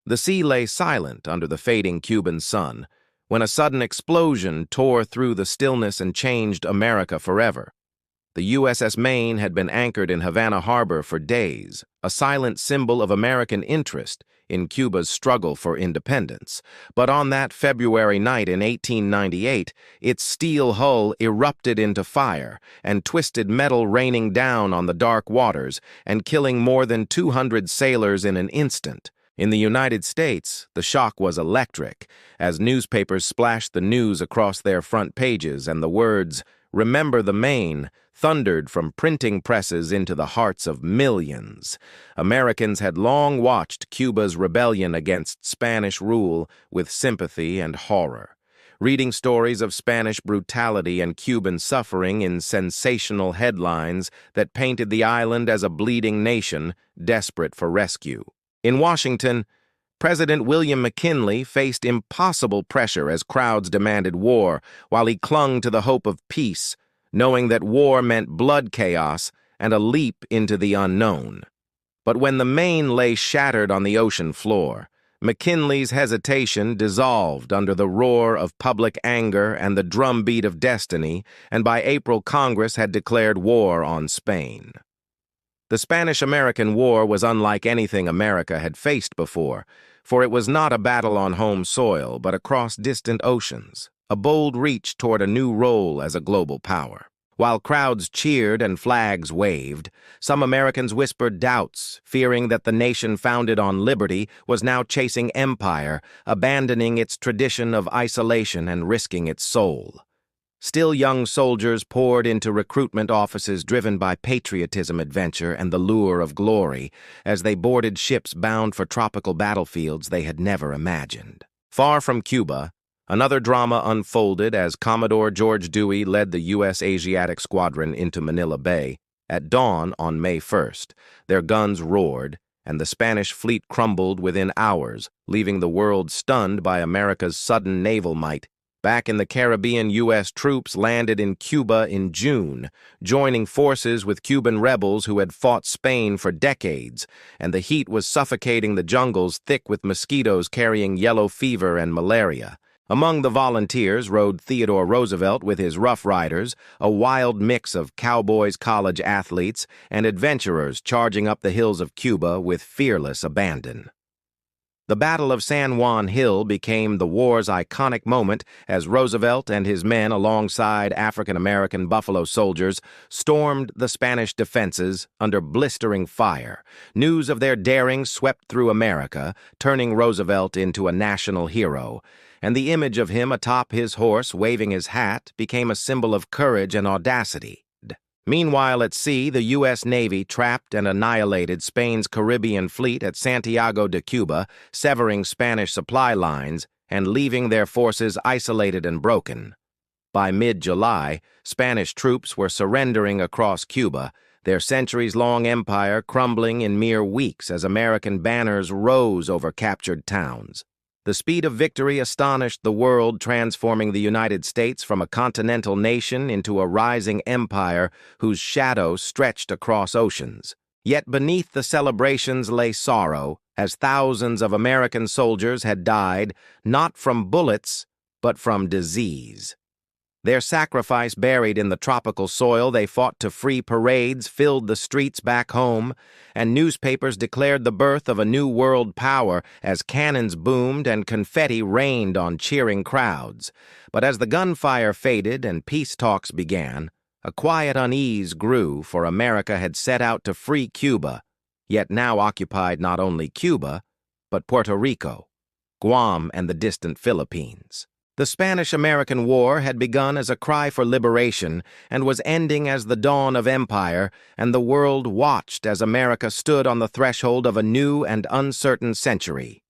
The sea lay silent under the fading Cuban sun, when a sudden explosion tore through the stillness and changed America forever. The USS Maine had been anchored in Havana Harbor for days, a silent symbol of American interest in Cuba's struggle for independence. But on that February night in 1898, its steel hull erupted into fire, and twisted metal raining down on the dark waters and killing more than 200 sailors in an instant. In the United States, the shock was electric, as newspapers splashed the news across their front pages, and the words, "Remember the Maine," thundered from printing presses into the hearts of millions. Americans had long watched Cuba's rebellion against Spanish rule with sympathy and horror, reading stories of Spanish brutality and Cuban suffering in sensational headlines that painted the island as a bleeding nation desperate for rescue. In Washington, President William McKinley faced impossible pressure as crowds demanded war, while he clung to the hope of peace, knowing that war meant blood chaos and a leap into the unknown. But when the Maine lay shattered on the ocean floor, McKinley's hesitation dissolved under the roar of public anger and the drumbeat of destiny, and by April Congress had declared war on Spain. The Spanish-American War was unlike anything America had faced before, for it was not a battle on home soil, but across distant oceans, a bold reach toward a new role as a global power. While crowds cheered and flags waved, some Americans whispered doubts, fearing that the nation founded on liberty was now chasing empire, abandoning its tradition of isolation and risking its soul. Still young soldiers poured into recruitment offices driven by patriotism, adventure, and the lure of glory as they boarded ships bound for tropical battlefields they had never imagined. Far from Cuba, another drama unfolded as Commodore George Dewey led the U.S. Asiatic Squadron into Manila Bay. At dawn on May 1st, their guns roared, and the Spanish fleet crumbled within hours, leaving the world stunned by America's sudden naval might. Back in the Caribbean, U.S. troops landed in Cuba in June, joining forces with Cuban rebels who had fought Spain for decades, and the heat was suffocating the jungles thick with mosquitoes carrying yellow fever and malaria. Among the volunteers rode Theodore Roosevelt with his Rough Riders, a wild mix of cowboys, college athletes, and adventurers charging up the hills of Cuba with fearless abandon. The Battle of San Juan Hill became the war's iconic moment as Roosevelt and his men, alongside African-American Buffalo soldiers, stormed the Spanish defenses under blistering fire. News of their daring swept through America, turning Roosevelt into a national hero, and the image of him atop his horse waving his hat became a symbol of courage and audacity. Meanwhile, at sea, the U.S. Navy trapped and annihilated Spain's Caribbean fleet at Santiago de Cuba, severing Spanish supply lines and leaving their forces isolated and broken. By mid-July, Spanish troops were surrendering across Cuba, their centuries-long empire crumbling in mere weeks as American banners rose over captured towns. The speed of victory astonished the world, transforming the United States from a continental nation into a rising empire whose shadow stretched across oceans. Yet beneath the celebrations lay sorrow, as thousands of American soldiers had died, not from bullets, but from disease. Their sacrifice buried in the tropical soil they fought to free parades filled the streets back home, and newspapers declared the birth of a new world power as cannons boomed and confetti rained on cheering crowds. But as the gunfire faded and peace talks began, a quiet unease grew, for America had set out to free Cuba, yet now occupied not only Cuba, but Puerto Rico, Guam, and the distant Philippines. The Spanish-American War had begun as a cry for liberation and was ending as the dawn of empire, and the world watched as America stood on the threshold of a new and uncertain century.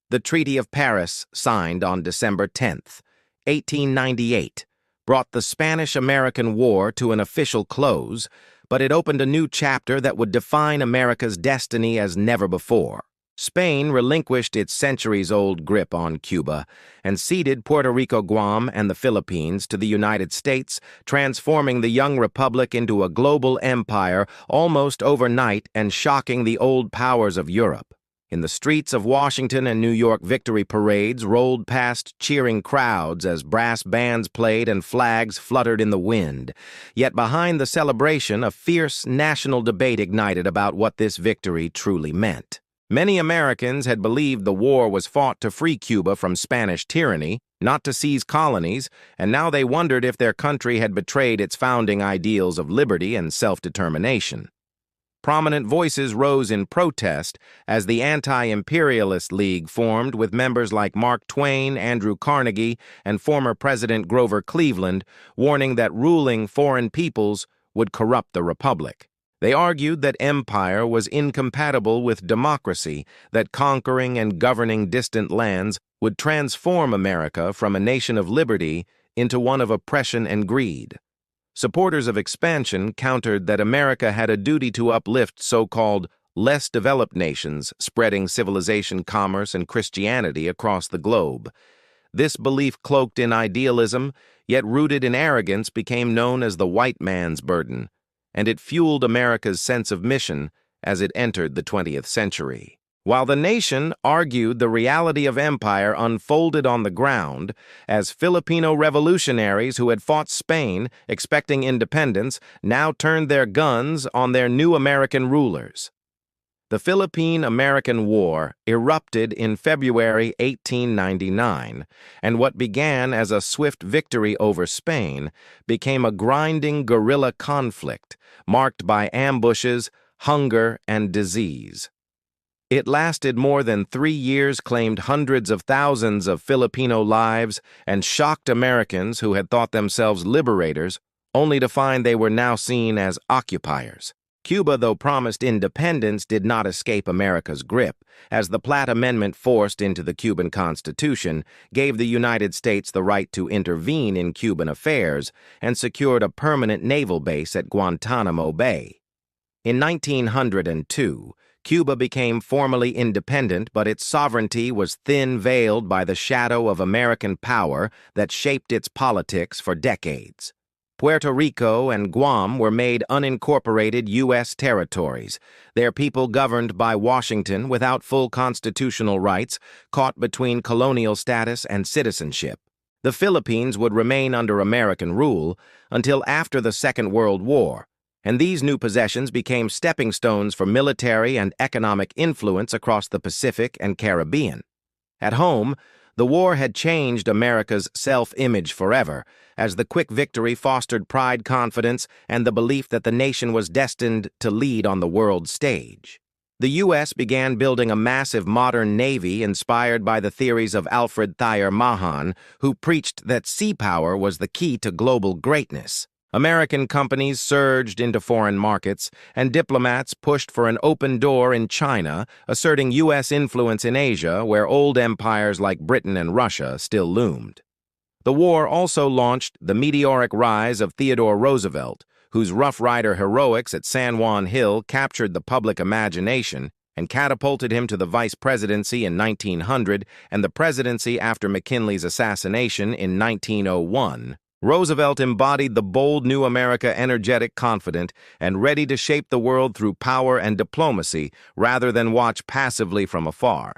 The Treaty of Paris, signed on December 10th, 1898, brought the Spanish-American War to an official close, but it opened a new chapter that would define America's destiny as never before. Spain relinquished its centuries-old grip on Cuba and ceded Puerto Rico, Guam, and the Philippines to the United States, transforming the young republic into a global empire almost overnight and shocking the old powers of Europe. In the streets of Washington and New York, victory parades rolled past cheering crowds as brass bands played and flags fluttered in the wind. Yet behind the celebration, a fierce national debate ignited about what this victory truly meant. Many Americans had believed the war was fought to free Cuba from Spanish tyranny, not to seize colonies, and now they wondered if their country had betrayed its founding ideals of liberty and self-determination. Prominent voices rose in protest as the Anti-Imperialist League formed with members like Mark Twain, Andrew Carnegie, and former President Grover Cleveland, warning that ruling foreign peoples would corrupt the republic. They argued that empire was incompatible with democracy, that conquering and governing distant lands would transform America from a nation of liberty into one of oppression and greed. Supporters of expansion countered that America had a duty to uplift so-called less developed nations, spreading civilization, commerce, and Christianity across the globe. This belief, cloaked in idealism, yet rooted in arrogance, became known as the white man's burden, and it fueled America's sense of mission as it entered the 20th century. While the nation argued the reality of empire unfolded on the ground, as Filipino revolutionaries who had fought Spain, expecting independence, now turned their guns on their new American rulers. The Philippine-American War erupted in February 1899, and what began as a swift victory over Spain became a grinding guerrilla conflict marked by ambushes, hunger, and disease. It lasted more than 3 years, claimed hundreds of thousands of Filipino lives, and shocked Americans who had thought themselves liberators, only to find they were now seen as occupiers. Cuba, though promised independence, did not escape America's grip, as the Platt Amendment forced into the Cuban Constitution gave the United States the right to intervene in Cuban affairs and secured a permanent naval base at Guantanamo Bay. In 1902, Cuba became formally independent, but its sovereignty was thin-veiled by the shadow of American power that shaped its politics for decades. Puerto Rico and Guam were made unincorporated U.S. territories, their people governed by Washington without full constitutional rights, caught between colonial status and citizenship. The Philippines would remain under American rule until after the Second World War, and these new possessions became stepping stones for military and economic influence across the Pacific and Caribbean. At home, the war had changed America's self-image forever, as the quick victory fostered pride, confidence, and the belief that the nation was destined to lead on the world stage. The U.S. began building a massive modern navy inspired by the theories of Alfred Thayer Mahan, who preached that sea power was the key to global greatness. American companies surged into foreign markets, and diplomats pushed for an open door in China, asserting U.S. influence in Asia, where old empires like Britain and Russia still loomed. The war also launched the meteoric rise of Theodore Roosevelt, whose Rough Rider heroics at San Juan Hill captured the public imagination and catapulted him to the vice presidency in 1900 and the presidency after McKinley's assassination in 1901. Roosevelt embodied the bold new America, energetic, confident, and ready to shape the world through power and diplomacy rather than watch passively from afar.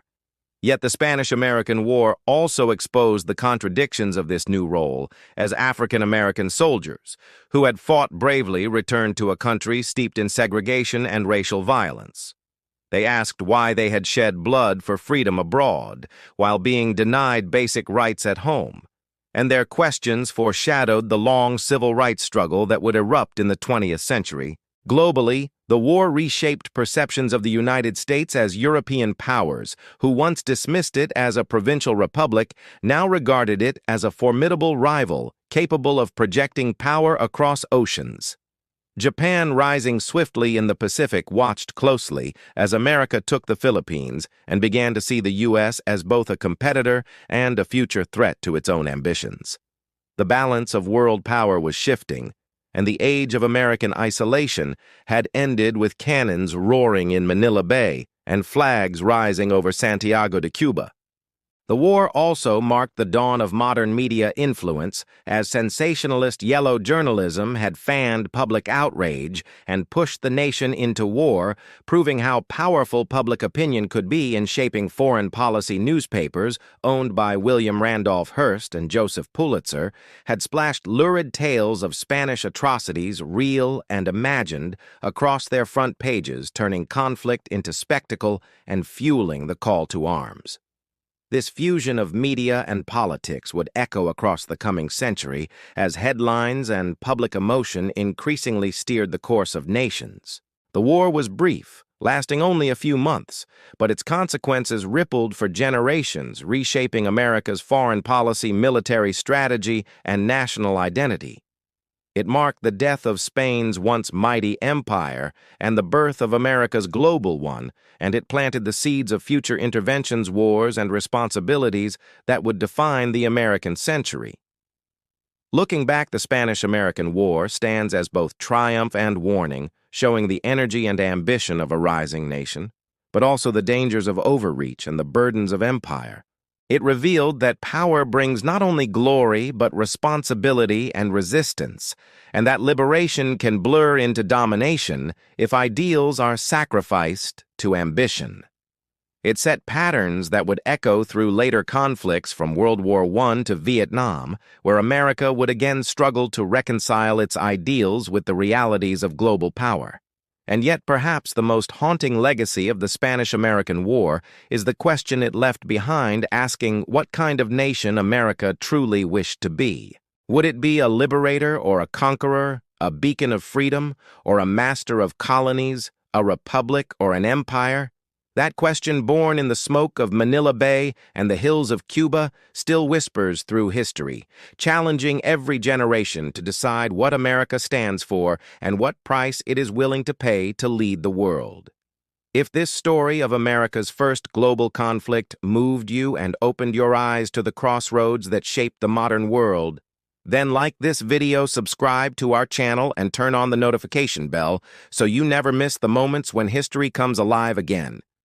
Yet the Spanish-American War also exposed the contradictions of this new role, as African-American soldiers, who had fought bravely, returned to a country steeped in segregation and racial violence. They asked why they had shed blood for freedom abroad, while being denied basic rights at home, and their questions foreshadowed the long civil rights struggle that would erupt in the 20th century. Globally, the war reshaped perceptions of the United States as European powers, who once dismissed it as a provincial republic, now regarded it as a formidable rival capable of projecting power across oceans. Japan, rising swiftly in the Pacific, watched closely as America took the Philippines and began to see the U.S. as both a competitor and a future threat to its own ambitions. The balance of world power was shifting, and the age of American isolation had ended with cannons roaring in Manila Bay and flags rising over Santiago de Cuba. The war also marked the dawn of modern media influence, as sensationalist yellow journalism had fanned public outrage and pushed the nation into war, proving how powerful public opinion could be in shaping foreign policy. Newspapers, owned by William Randolph Hearst and Joseph Pulitzer, had splashed lurid tales of Spanish atrocities, real and imagined, across their front pages, turning conflict into spectacle and fueling the call to arms. This fusion of media and politics would echo across the coming century as headlines and public emotion increasingly steered the course of nations. The war was brief, lasting only a few months, but its consequences rippled for generations, reshaping America's foreign policy, military strategy, and national identity. It marked the death of Spain's once mighty empire and the birth of America's global one, and it planted the seeds of future interventions, wars, and responsibilities that would define the American century. Looking back, the Spanish-American War stands as both triumph and warning, showing the energy and ambition of a rising nation, but also the dangers of overreach and the burdens of empire. It revealed that power brings not only glory but responsibility and resistance, and that liberation can blur into domination if ideals are sacrificed to ambition. It set patterns that would echo through later conflicts from World War I to Vietnam, where America would again struggle to reconcile its ideals with the realities of global power. And yet perhaps the most haunting legacy of the Spanish-American War is the question it left behind, asking what kind of nation America truly wished to be. Would it be a liberator or a conqueror, a beacon of freedom, or a master of colonies, a republic or an empire? That question, born in the smoke of Manila Bay and the hills of Cuba, still whispers through history, challenging every generation to decide what America stands for and what price it is willing to pay to lead the world. If this story of America's first global conflict moved you and opened your eyes to the crossroads that shaped the modern world, then like this video, subscribe to our channel, and turn on the notification bell so you never miss the moments when history comes alive again.